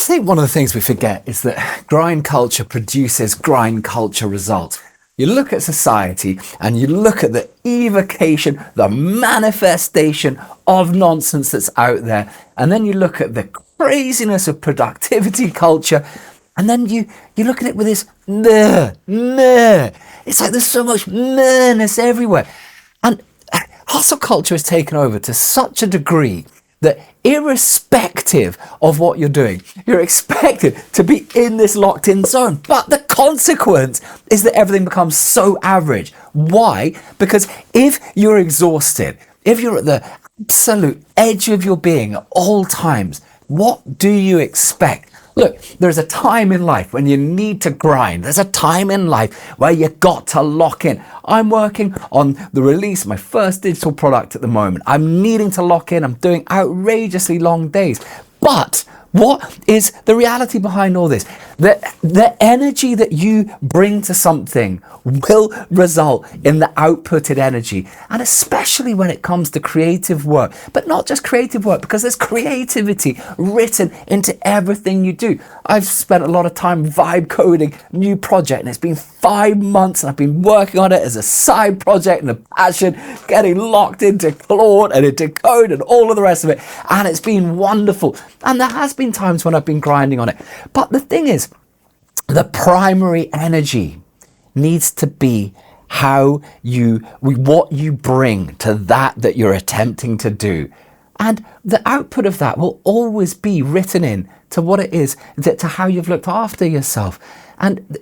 think one of the things we forget is that grind culture produces grind culture results. You look at society and you look at the evocation, the manifestation of nonsense that's out there, and then you look at the craziness of productivity culture, and then you look at it with this nah. It's like there's so much nahness everywhere. And hustle culture has taken over to such a degree that irrespective of what you're doing, you're expected to be in this locked in zone. But the consequence is that everything becomes so average. Why? Because if you're exhausted, if you're at the absolute edge of your being at all times, what do you expect? Look, there's a time in life when you need to grind. There's a time in life where you got to lock in. I'm working on the release of my first digital product at the moment. I'm needing to lock in. I'm doing outrageously long days. But what is the reality behind all this? The energy that you bring to something will result in the outputted energy, and especially when it comes to creative work, but not just creative work, because there's creativity written into everything you do. I've spent a lot of time vibe coding a new project, and it's been 5 months, and I've been working on it as a side project and a passion, getting locked into Claude and into code and all of the rest of it, and it's been wonderful. And there has been times when I've been grinding on it. But the thing is, the primary energy needs to be what you bring to that you're attempting to do. And the output of that will always be written in to what it is, to how you've looked after yourself. And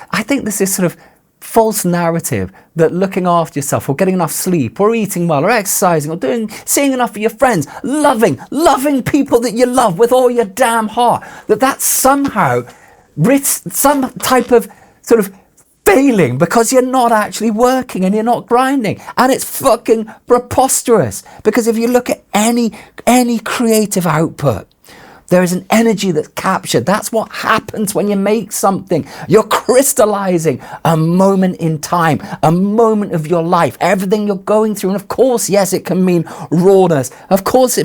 I think there's this sort of false narrative that looking after yourself, or getting enough sleep, or eating well, or exercising, or seeing enough of your friends, loving people that you love with all your damn heart, that's somehow some type of sort of failing because you're not actually working and you're not grinding. And it's fucking preposterous, because if you look at any creative output, there is an energy that's captured. That's what happens when you make something. You're crystallizing a moment in time, a moment of your life, everything you're going through. And of course, yes, it can mean rawness. Of course,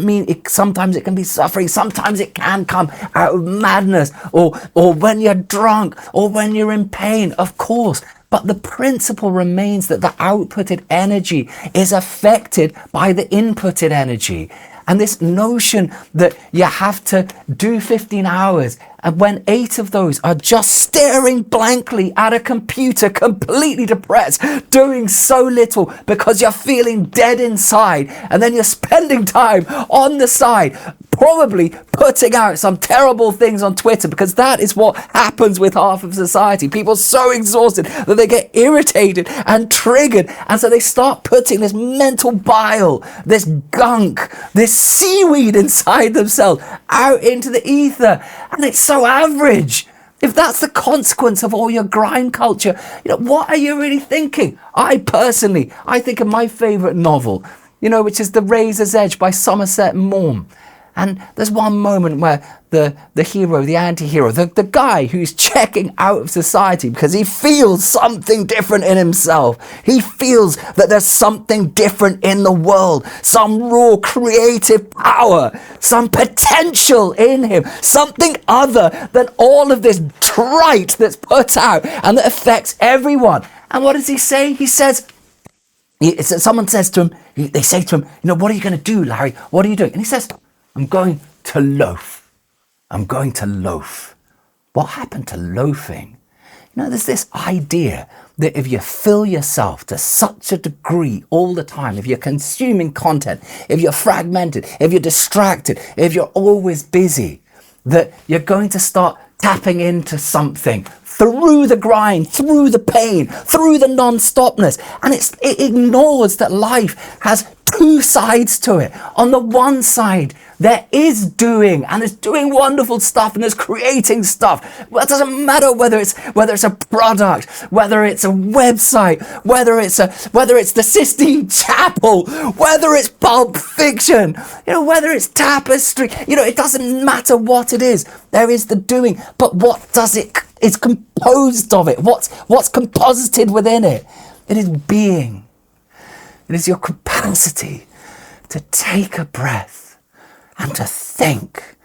sometimes it can be suffering. Sometimes it can come out of madness, or when you're drunk, or when you're in pain, of course. But the principle remains that the outputted energy is affected by the inputted energy. And this notion that you have to do 15 hours, and when 8 of those are just staring blankly at a computer, completely depressed, doing so little because you're feeling dead inside, and then you're spending time on the side, probably putting out some terrible things on Twitter, because that is what happens with half of society. People are so exhausted that they get irritated and triggered, and so they start putting this mental bile, this gunk, this seaweed inside themselves out into the ether, and it's so average. If that's the consequence of all your grind culture, what are you really thinking? I think of my favorite novel, which is The Razor's Edge by Somerset Maugham. And there's one moment where the hero, the anti-hero, the guy who's checking out of society because he feels something different in himself. He feels that there's something different in the world, some raw creative power, some potential in him, something other than all of this trite that's put out and that affects everyone. And what does he say? He says, someone says to him, they say to him, what are you going to do, Larry? What are you doing? And he says, I'm going to loaf. I'm going to loaf. What happened to loafing? There's this idea that if you fill yourself to such a degree all the time, if you're consuming content, if you're fragmented, if you're distracted, if you're always busy, that you're going to start tapping into something through the grind, through the pain, through the non-stopness. And it ignores that life has 2 sides to it. On the one side, there is doing, and it's doing wonderful stuff, and it's creating stuff. Well, it doesn't matter whether it's a product, whether it's a website, whether it's the Sistine Chapel, whether it's Pulp Fiction, whether it's Tapestry. It doesn't matter what it is. There is the doing, but what does it? It's composed of it. What's composited within it? It is being. It is your capacity to take a breath and to think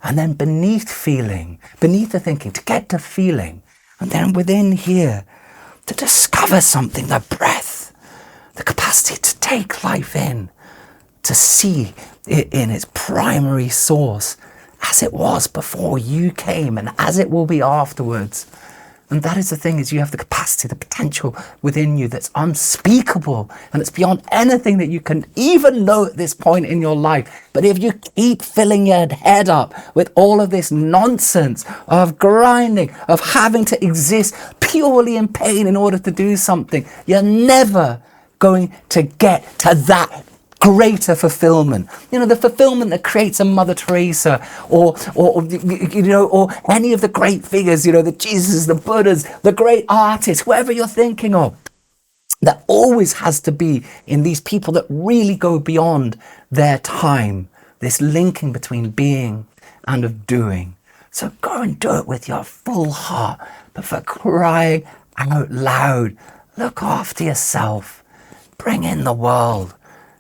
And then beneath feeling, beneath the thinking, to get to feeling. And then within here, to discover something, the breath, the capacity to take life in, to see it in its primary source, as it was before you came and as it will be afterwards. And that is the thing, is you have the capacity, the potential within you that's unspeakable, and it's beyond anything that you can even know at this point in your life. But if you keep filling your head up with all of this nonsense of grinding, of having to exist purely in pain in order to do something, you're never going to get to that greater fulfillment. You know, the fulfillment that creates a Mother Teresa or any of the great figures, you know, the Jesus, the Buddhas, the great artists, whoever you're thinking of. That always has to be in these people that really go beyond their time, this linking between being and of doing. So go and do it with your full heart, but for crying out loud, look after yourself, bring in the world.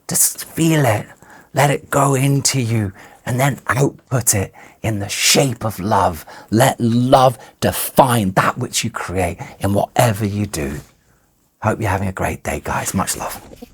Just feel it, let it go into you, and then output it in the shape of love. Let love define that which you create in whatever you do. Hope you're having a great day, guys. Much love.